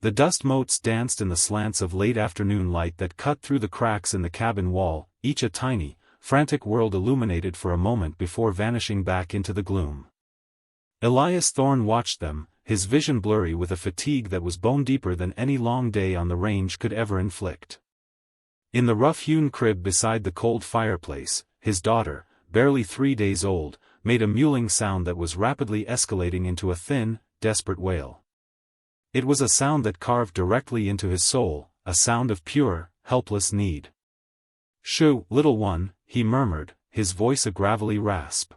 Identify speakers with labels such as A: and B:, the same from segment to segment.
A: The dust motes danced in the slants of late afternoon light that cut through the cracks in the cabin wall, each a tiny, frantic world illuminated for a moment before vanishing back into the gloom. Elias Thorne watched them, his vision blurry with a fatigue that was bone deeper than any long day on the range could ever inflict. In the rough-hewn crib beside the cold fireplace, his daughter, barely 3 days old, made a mewling sound that was rapidly escalating into a thin, desperate wail. It was a sound that carved directly into his soul, a sound of pure, helpless need. "Shoo, little one," he murmured, his voice a gravelly rasp.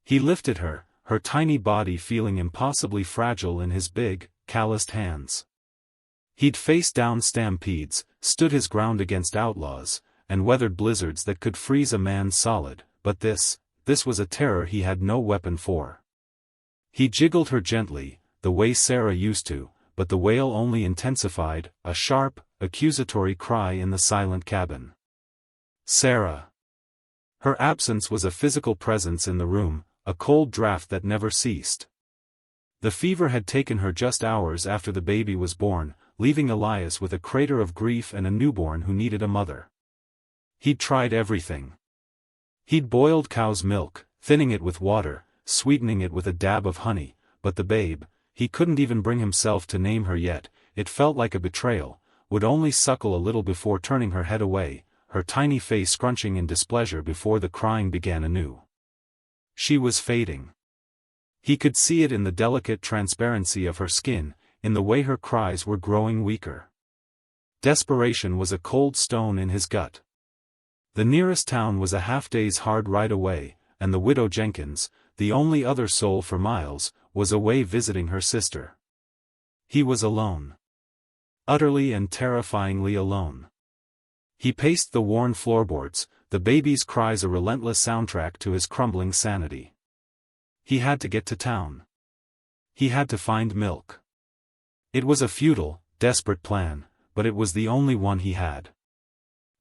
A: He lifted her, her tiny body feeling impossibly fragile in his big, calloused hands. He'd faced down stampedes, stood his ground against outlaws, and weathered blizzards that could freeze a man solid, but this was a terror he had no weapon for. He jiggled her gently, the way Sarah used to, but the wail only intensified, a sharp, accusatory cry in the silent cabin. Sarah. Her absence was a physical presence in the room, a cold draft that never ceased. The fever had taken her just hours after the baby was born, leaving Elias with a crater of grief and a newborn who needed a mother. He'd tried everything. He'd boiled cow's milk, thinning it with water, sweetening it with a dab of honey, but the babe, he couldn't even bring himself to name her yet. It felt like a betrayal, would only suckle a little before turning her head away, her tiny face scrunching in displeasure before the crying began anew. She was fading. He could see it in the delicate transparency of her skin, in the way her cries were growing weaker. Desperation was a cold stone in his gut. The nearest town was a half-day's hard ride away, and the widow Jenkins, the only other soul for miles, was away visiting her sister. He was alone. Utterly and terrifyingly alone. He paced the worn floorboards, the baby's cries a relentless soundtrack to his crumbling sanity. He had to get to town. He had to find milk. It was a futile, desperate plan, but it was the only one he had.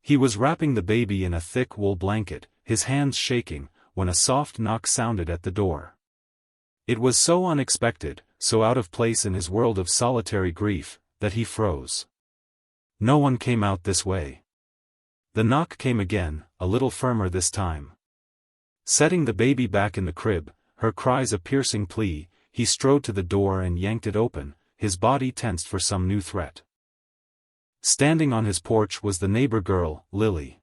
A: He was wrapping the baby in a thick wool blanket, his hands shaking, when a soft knock sounded at the door. It was so unexpected, so out of place in his world of solitary grief, that he froze. No one came out this way. The knock came again, a little firmer this time. Setting the baby back in the crib, her cries a piercing plea, he strode to the door and yanked it open, his body tensed for some new threat. Standing on his porch was the neighbor girl, Lily.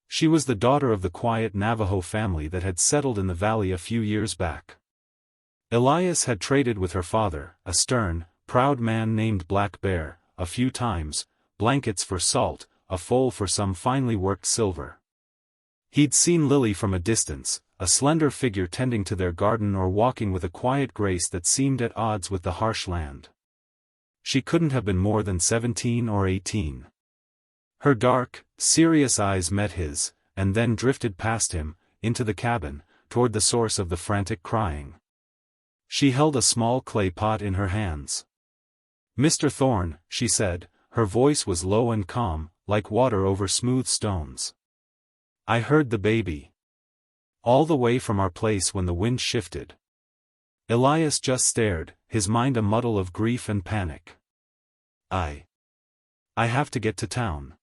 A: She was the daughter of the quiet Navajo family that had settled in the valley a few years back. Elias had traded with her father, a stern, proud man named Black Bear, a few times, blankets for salt, a foal for some finely worked silver. He'd seen Lily from a distance, a slender figure tending to their garden or walking with a quiet grace that seemed at odds with the harsh land. She couldn't have been more than 17 or 18. Her dark, serious eyes met his, and then drifted past him, into the cabin, toward the source of the frantic crying. She held a small clay pot in her hands. "Mr. Thorne," she said, her voice was low and calm, like water over smooth stones. "I heard the baby. All the way from our place when the wind shifted." Elias just stared, his mind a muddle of grief and panic. I have to get to town.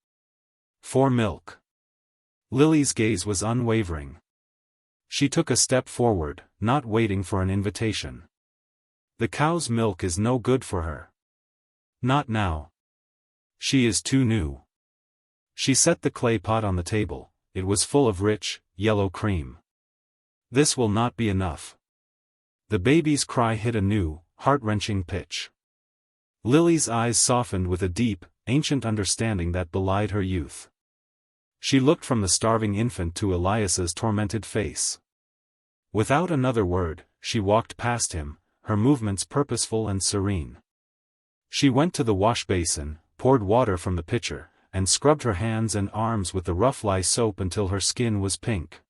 A: For milk." Lily's gaze was unwavering. She took a step forward, not waiting for an invitation. "The cow's milk is no good for her. Not now. She is too new." She set the clay pot on the table. It was full of rich, yellow cream. "This will not be enough." The baby's cry hit a new, heart-wrenching pitch. Lily's eyes softened with a deep, ancient understanding that belied her youth. She looked from the starving infant to Elias's tormented face. Without another word, she walked past him, her movements purposeful and serene. She went to the wash basin, poured water from the pitcher, and scrubbed her hands and arms with the rough lye soap until her skin was pink.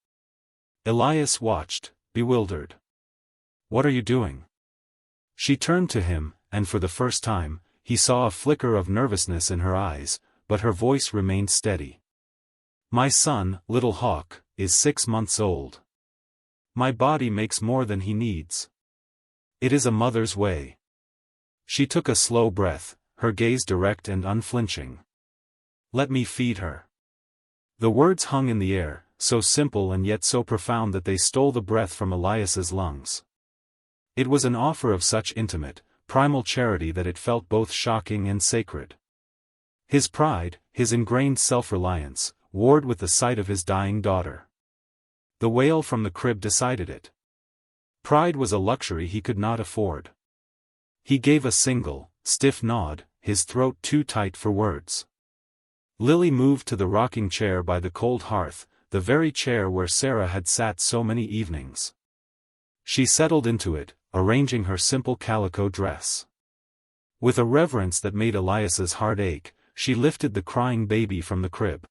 A: Elias watched, bewildered. "What are you doing?" She turned to him, and for the first time, he saw a flicker of nervousness in her eyes, but her voice remained steady. "My son, Little Hawk, is 6 months old. My body makes more than he needs. It is a mother's way." She took a slow breath, her gaze direct and unflinching. "Let me feed her." The words hung in the air, so simple and yet so profound that they stole the breath from Elias's lungs. It was an offer of such intimate, primal charity that it felt both shocking and sacred. His pride, his ingrained self-reliance, warred with the sight of his dying daughter. The wail from the crib decided it. Pride was a luxury he could not afford. He gave a single, stiff nod, his throat too tight for words. Lily moved to the rocking chair by the cold hearth, the very chair where Sarah had sat so many evenings. She settled into it, arranging her simple calico dress. With a reverence that made Elias's heart ache, she lifted the crying baby from the crib.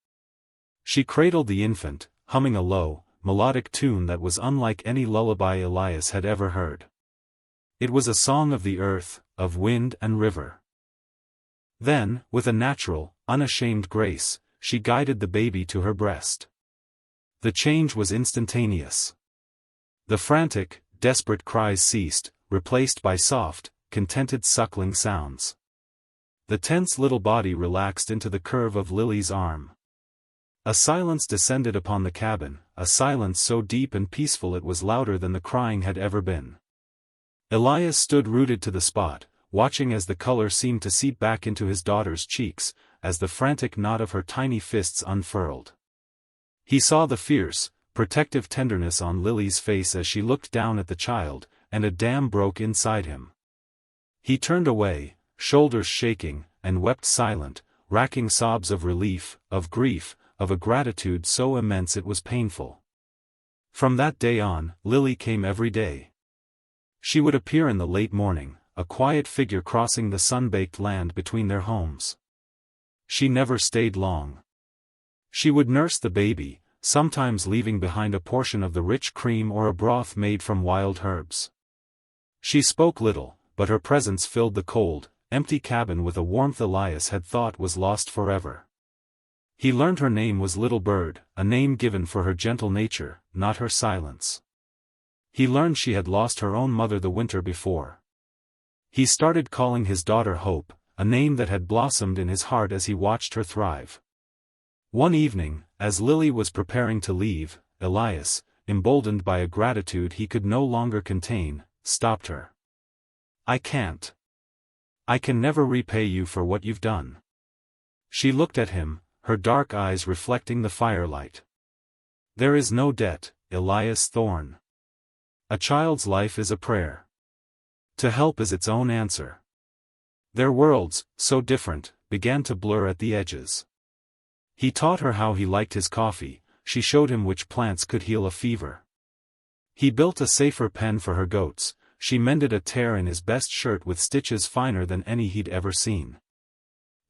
A: She cradled the infant, humming a low, melodic tune that was unlike any lullaby Elias had ever heard. It was a song of the earth, of wind and river. Then, with a natural, unashamed grace, she guided the baby to her breast. The change was instantaneous. The frantic, desperate cries ceased, replaced by soft, contented suckling sounds. The tense little body relaxed into the curve of Lily's arm. A silence descended upon the cabin, a silence so deep and peaceful it was louder than the crying had ever been. Elias stood rooted to the spot, watching as the color seemed to seep back into his daughter's cheeks, as the frantic knot of her tiny fists unfurled. He saw the fierce, protective tenderness on Lily's face as she looked down at the child, and a dam broke inside him. He turned away, shoulders shaking, and wept silent, racking sobs of relief, of grief, of a gratitude so immense it was painful. From that day on, Lily came every day. She would appear in the late morning, a quiet figure crossing the sun-baked land between their homes. She never stayed long. She would nurse the baby, sometimes leaving behind a portion of the rich cream or a broth made from wild herbs. She spoke little, but her presence filled the cold, empty cabin with a warmth Elias had thought was lost forever. He learned her name was Little Bird, a name given for her gentle nature, not her silence. He learned she had lost her own mother the winter before. He started calling his daughter Hope, a name that had blossomed in his heart as he watched her thrive. One evening, as Lily was preparing to leave, Elias, emboldened by a gratitude he could no longer contain, stopped her. "I can't. I can never repay you for what you've done." She looked at him, her dark eyes reflecting the firelight. "There is no debt, Elias Thorne. A child's life is a prayer. To help is its own answer." Their worlds, so different, began to blur at the edges. He taught her how he liked his coffee, she showed him which plants could heal a fever. He built a safer pen for her goats, she mended a tear in his best shirt with stitches finer than any he'd ever seen.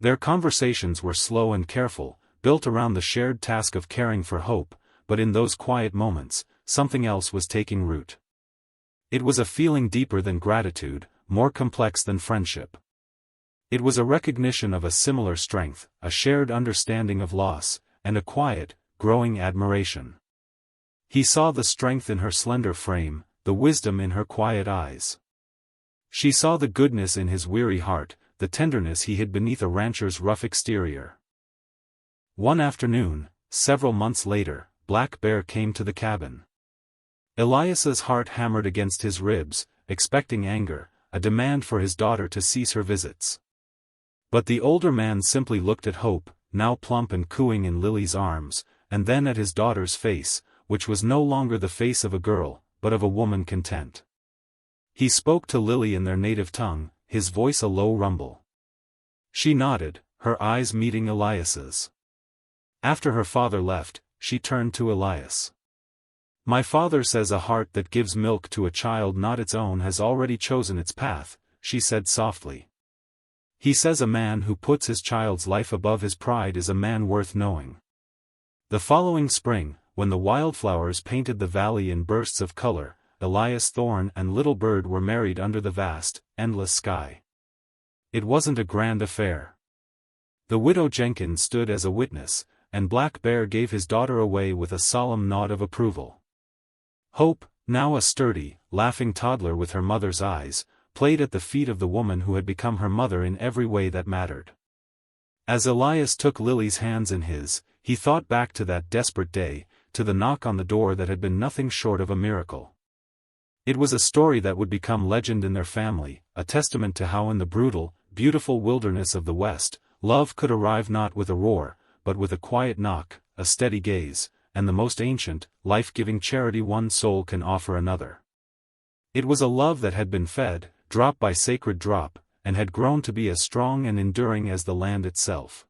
A: Their conversations were slow and careful, built around the shared task of caring for Hope, but in those quiet moments, something else was taking root. It was a feeling deeper than gratitude, more complex than friendship. It was a recognition of a similar strength, a shared understanding of loss, and a quiet, growing admiration. He saw the strength in her slender frame, the wisdom in her quiet eyes. She saw the goodness in his weary heart, the tenderness he hid beneath a rancher's rough exterior. One afternoon, several months later, Black Bear came to the cabin. Elias's heart hammered against his ribs, expecting anger, a demand for his daughter to cease her visits. But the older man simply looked at Hope, now plump and cooing in Lily's arms, and then at his daughter's face, which was no longer the face of a girl, but of a woman content. He spoke to Lily in their native tongue, his voice a low rumble. She nodded, her eyes meeting Elias's. After her father left, she turned to Elias. "My father says a heart that gives milk to a child not its own has already chosen its path," she said softly. "He says a man who puts his child's life above his pride is a man worth knowing." The following spring, when the wildflowers painted the valley in bursts of color, Elias Thorne and Little Bird were married under the vast, endless sky. It wasn't a grand affair. The widow Jenkins stood as a witness, and Black Bear gave his daughter away with a solemn nod of approval. Hope, now a sturdy, laughing toddler with her mother's eyes, played at the feet of the woman who had become her mother in every way that mattered. As Elias took Lily's hands in his, he thought back to that desperate day, to the knock on the door that had been nothing short of a miracle. It was a story that would become legend in their family, a testament to how in the brutal, beautiful wilderness of the West, love could arrive not with a roar, but with a quiet knock, a steady gaze, and the most ancient, life-giving charity one soul can offer another. It was a love that had been fed, drop by sacred drop, and had grown to be as strong and enduring as the land itself.